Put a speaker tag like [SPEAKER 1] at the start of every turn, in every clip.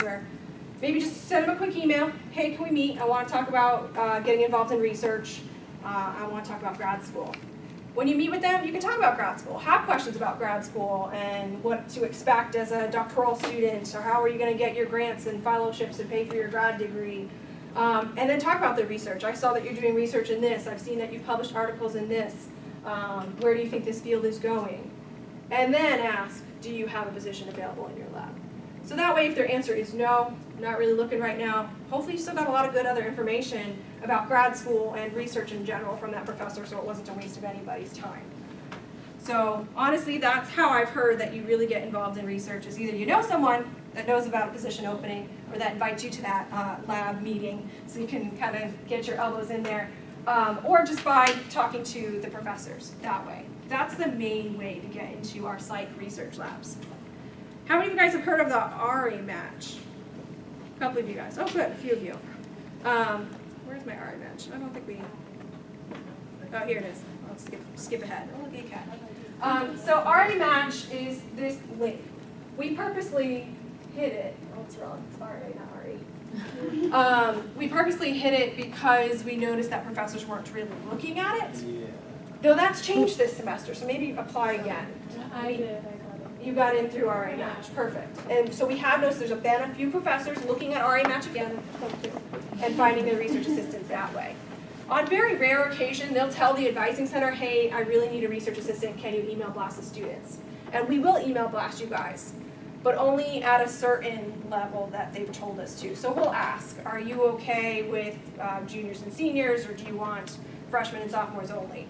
[SPEAKER 1] professor, maybe just send them a quick email. Hey, can we meet? I want to talk about getting involved in research. I want to talk about grad school. When you meet with them, you can talk about grad school, have questions about grad school and what to expect as a doctoral student, or how are you going to get your grants and fellowships and pay for your grad degree. And then talk about the research. I saw that you're doing research in this. I've seen that you've published articles in this. Where do you think this field is going? And then ask, do you have a position available in your lab? So that way, if their answer is no, not really looking right now, hopefully you still got a lot of good other information about grad school and research in general from that professor, so it wasn't a waste of anybody's time. So honestly, that's how I've heard that you really get involved in research, is either you know someone that knows about a position opening or that invites you to that lab meeting so you can kind of get your elbows in there, or just by talking to the professors that way. That's the main way to get into our psych research labs. How many of you guys have heard of the RA match? A couple of you guys. Oh, good, a few of you. Where's my RA match? I don't think we. Oh, here it is. I'll skip ahead. Oh, look at cat. So RA match is this link. We purposely hid it. Oh, it's wrong. It's RA, not RE. We purposely hid it because we noticed that professors weren't really looking at it.
[SPEAKER 2] Yeah.
[SPEAKER 1] Though that's changed this semester, so maybe apply again.
[SPEAKER 3] I did.
[SPEAKER 1] You got in through RA Match, perfect. And so we have noticed there's been a few professors looking at RA Match again and finding their research assistants that way. On very rare occasion, they'll tell the advising center, hey, I really need a research assistant, can you email blast the students? And we will email blast you guys, but only at a certain level that they've told us to. So we'll ask, are you okay with juniors and seniors, or do you want freshmen and sophomores only?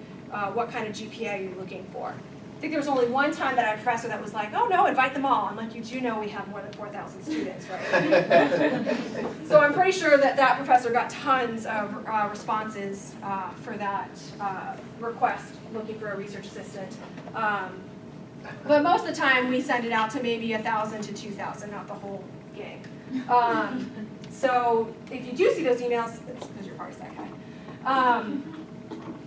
[SPEAKER 1] What kind of GPA are you looking for? I think there was only one time that I had a professor that was like, oh no, invite them all. I'm like, you do know we have more than 4,000 students, right? So I'm pretty sure that that professor got tons of responses for that request, looking for a research assistant. But most of the time we send it out to maybe 1,000 to 2,000, not the whole gang. So if you do see those emails, it's because your party's that high.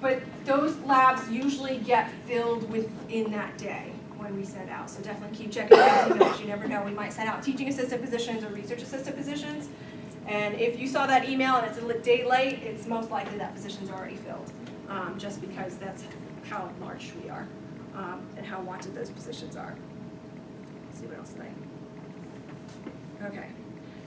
[SPEAKER 1] But those labs usually get filled within that day when we send out. So definitely keep checking those emails. You never know. We might send out teaching assistant positions or research assistant positions. And if you saw that email and it's a day late, it's most likely that position's already filled. Just because that's how large we are and how wanted those positions are. Let's see what else tonight. Okay.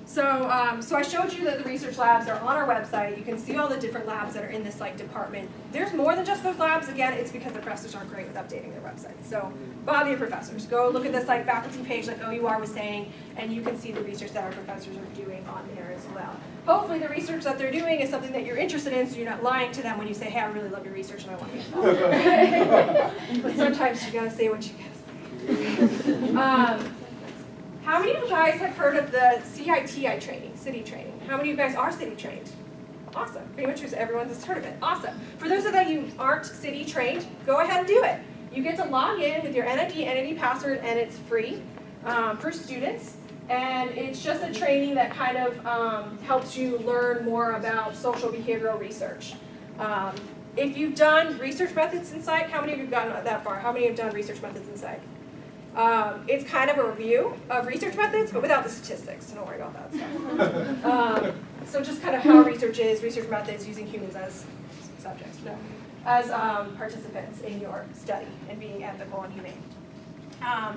[SPEAKER 1] So, so I showed you that the research labs are on our website. You can see all the different labs that are in the psych department. There's more than just those labs. Again, it's because the professors aren't great with updating their website. So bother your professors. Go look at the psych faculty page like OUR was saying, and you can see the research that our professors are doing on there as well. Hopefully the research that they're doing is something that you're interested in, so you're not lying to them when you say, hey, I really love your research and I want to get involved. But sometimes you gotta say what you gotta say. How many of you guys have heard of the CITI training, city training? How many of you guys are city trained? Awesome. Pretty much everyone has heard of it. Awesome. For those of you who aren't city trained, go ahead and do it. You get to log in with your NID entity password, and it's free for students. And it's just a training that kind of helps you learn more about social behavioral research. If you've done research methods in psych, how many of you have gotten that far? How many have done research methods in psych? It's kind of a review of research methods, but without the statistics, so don't worry about that stuff. So just kind of how research is, research methods, using humans as subjects, no, as participants in your study and being ethical and humane.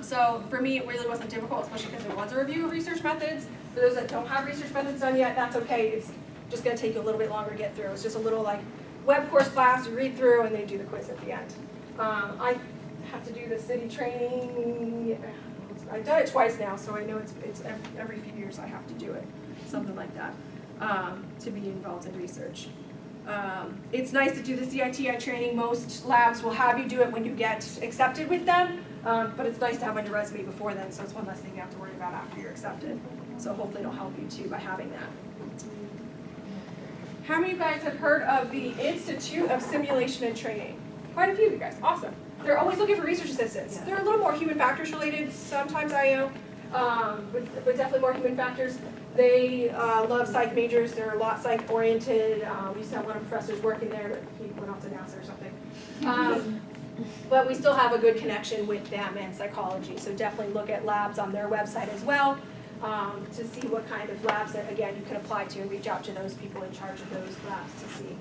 [SPEAKER 1] So for me, it really wasn't difficult, especially because there was a review of research methods. For those that don't have research methods done yet, that's okay. It's just going to take you a little bit longer to get through. It's just a little like web course class, you read through, and they do the quiz at the end. I have to do the city training. I've done it twice now, so I know it's every few years I have to do it, something like that, to be involved in research. It's nice to do the CITI training. Most labs will have you do it when you get accepted with them, but it's nice to have on your resume before then, so it's one less thing you have to worry about after you're accepted. So hopefully it'll help you too by having that. How many of you guys have heard of the Institute of Simulation and Training? Quite a few of you guys. Awesome. They're always looking for research assistants. They're a little more human factors related, sometimes IO, but definitely more human factors. They love psych majors. They're a lot psych oriented. We used to have one of the professors working there, but he went off to NASA or something. But we still have a good connection with them and psychology, so definitely look at labs on their website as well. to see what kind of labs that, again, you can apply to and reach out to those people in charge of those labs to see.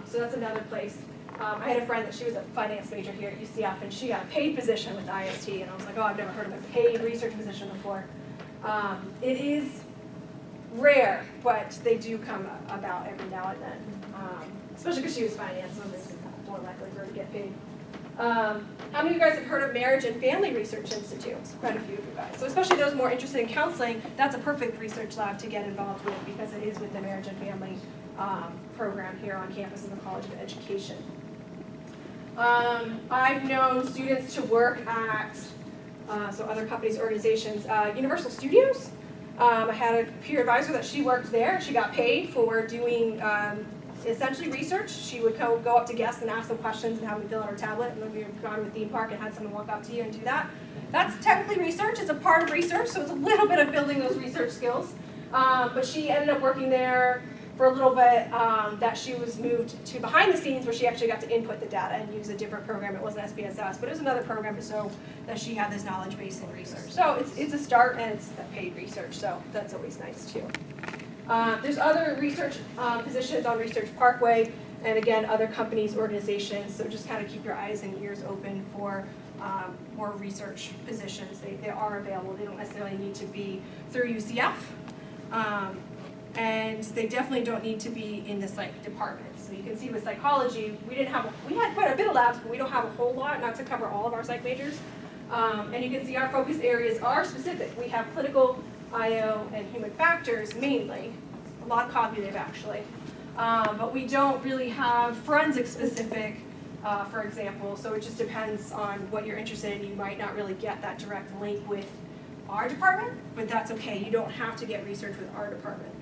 [SPEAKER 1] So that's another place. I had a friend that she was a finance major here at UCF, and she got a paid position with IST, and I was like, oh, I've never heard of a paid research position before. It is rare, but they do come about every now and then, especially because she was finance, so it's more likely for her to get paid. How many of you guys have heard of Marriage and Family Research Institutes? Quite a few of you guys. So especially those more interested in counseling, that's a perfect research lab to get involved with because it is with the Marriage and Family program here on campus in the College of Education. I've known students to work at, so other companies, organizations, Universal Studios. I had a peer advisor that she worked there. She got paid for doing essentially research. She would go up to guests and ask them questions and have them fill out her tablet. And then we would go to a theme park and had someone walk up to you and do that. That's technically research. It's a part of research, so it's a little bit of building those research skills. But she ended up working there for a little bit. That she was moved to behind the scenes where she actually got to input the data and use a different program. It wasn't SPSS, but it was another program so that she had this knowledge base in research. So it's a start and it's paid research, so that's always nice too. There's other research positions on Research Parkway, and again, other companies, organizations, so just kind of keep your eyes and ears open for more research positions. They are available. They don't necessarily need to be through UCF, and they definitely don't need to be in the psych department. So you can see with psychology, we had quite a bit of labs, but we don't have a whole lot, not to cover all of our psych majors. And you can see our focus areas are specific. We have clinical, IO, and human factors mainly, a lot of cognitive actually, but we don't really have forensic specific, for example, so it just depends on what you're interested in. You might not really get that direct link with our department, but that's okay. You don't have to get research with our department.